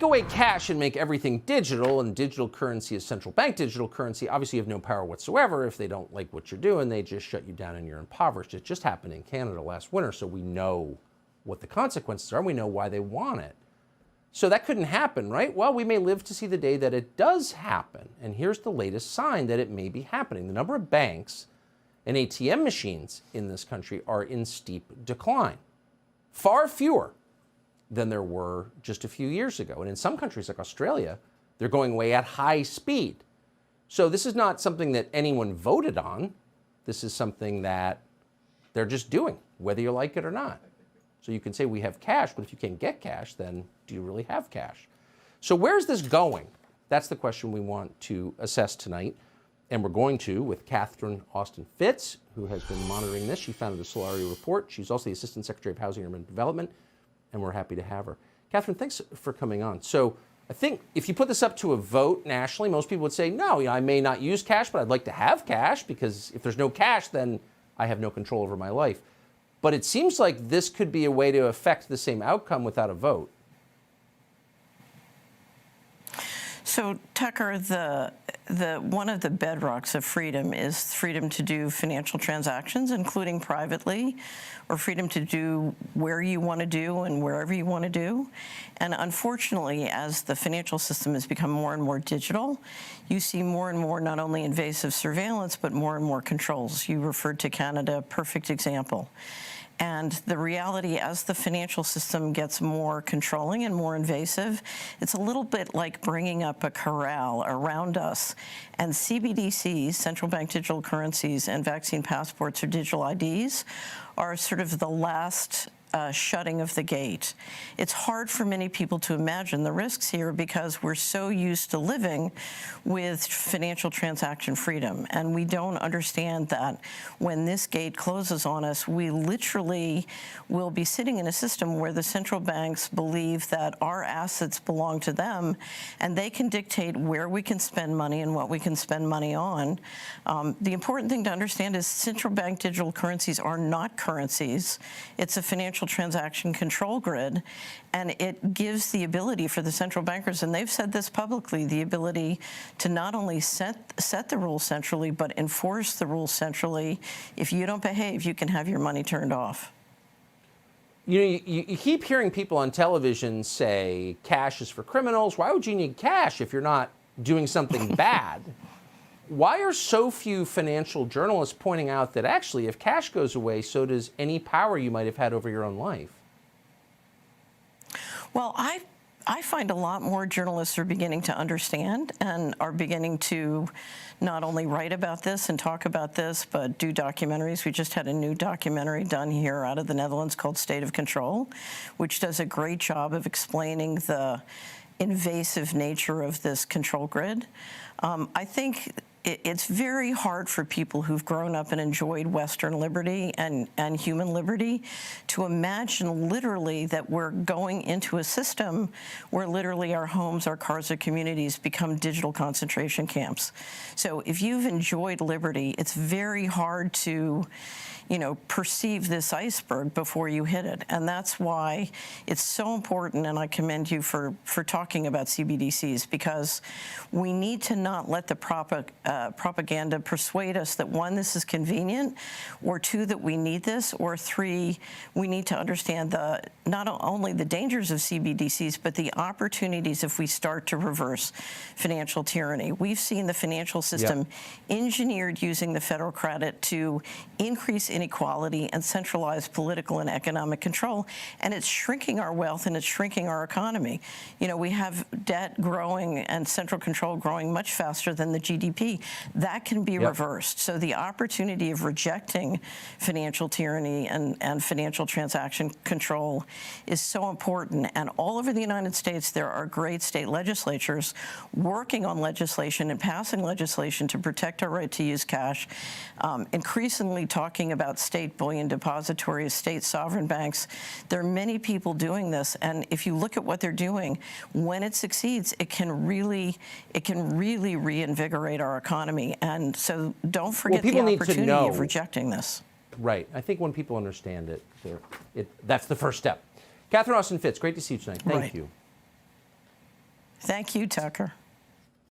take away cash and make everything digital, and digital currency is central bank digital currency, obviously you have no power whatsoever. If they don't like what you're doing, they just shut you down and you're impoverished. It just happened in Canada last winter, so we know what the consequences are, and we know why they want it. So that couldn't happen, right? Well, we may live to see the day that it does happen. And here's the latest sign that it may be happening. The number of banks and ATM machines in this country are in steep decline. Far fewer than there were just a few years ago. And in some countries like Australia, they're going away at high speed. So this is not something that anyone voted on. This is something that they're just doing, whether you like it or not. So you can say we have cash, but if you can't get cash, then do you really have cash? So where's this going? That's the question we want to assess tonight. And we're going to with Catherine Austin-Fitts, who has been monitoring this. She founded the Solari Report. She's also the Assistant Secretary of Housing and Urban Development, and we're happy to have her. Catherine, thanks for coming on. So I think if you put this up to a vote nationally, most people would say, no, I may not use cash, but I'd like to have cash, because if there's no cash, then I have no control over my life. But it seems like this could be a way to affect the same outcome without a vote. So, Tucker, one of the bedrocks of freedom is freedom to do financial transactions, including privately, or freedom to do where you want to do and wherever you want to do. And unfortunately, as the financial system has become more and more digital, you see more and more not only invasive surveillance, but more and more controls. You referred to Canada, perfect example. And the reality, as the financial system gets more controlling and more invasive, it's a little bit like bringing up a corral around us. And CBDCs, central bank digital currencies, and vaccine passports or digital IDs are sort of the last shutting of the gate. It's hard for many people to imagine the risks here because we're so used to living with financial transaction freedom, and we don't understand that when this gate closes on us, we literally will be sitting in a system where the central banks believe that our assets belong to them, and they can dictate where we can spend money and what we can spend money on. The important thing to understand is central bank digital currencies are not currencies. It's a financial transaction control grid, and it gives the ability for the central bankers, and they've said this publicly, the ability to not only set the rules centrally, but enforce the rules centrally. If you don't behave, you can have your money turned off. You know, you keep hearing people on television say cash is for criminals. Why would you need cash if you're not doing something bad? Why are so few financial journalists pointing out that actually if cash goes away, so does any power you might have had over your own life? Well, I find a lot more journalists are beginning to understand and are beginning to not only write about this and talk about this, but do documentaries. We just had a new documentary done here out of the Netherlands called State of Control, which does a great job of explaining the invasive nature of this control grid. I think it's very hard for people who've grown up and enjoyed Western liberty and human liberty to imagine literally that we're going into a system where literally our homes, our cars, our communities become digital concentration camps. So if you've enjoyed liberty, it's very hard to, perceive this iceberg before you hit it. And that's why it's so important, and I commend you for talking about CBDCs, because we need to not let the propaganda persuade us that, one, this is convenient, or two, that we need this, or three, we need to understand not only the dangers of CBDCs, but the opportunities if we start to reverse financial tyranny. We've seen the financial system engineered using the federal credit to increase inequality and centralize political and economic control, and it's shrinking our wealth and it's shrinking our economy. We have debt growing and central control growing much faster than the GDP. That can be reversed. So the opportunity of rejecting financial tyranny and financial transaction control is so important. And all over the United States, there are great state legislatures working on legislation and passing legislation to protect our right to use cash, increasingly talking about state bullion depositories, state sovereign banks. There are many people doing this, and if you look at what they're doing, when it succeeds, it can really reinvigorate our economy. And so don't forget the opportunity of rejecting this. Right. I think when people understand it, that's the first step. Catherine Austin-Fitts, great to see you tonight. Thank you. Thank you, Tucker.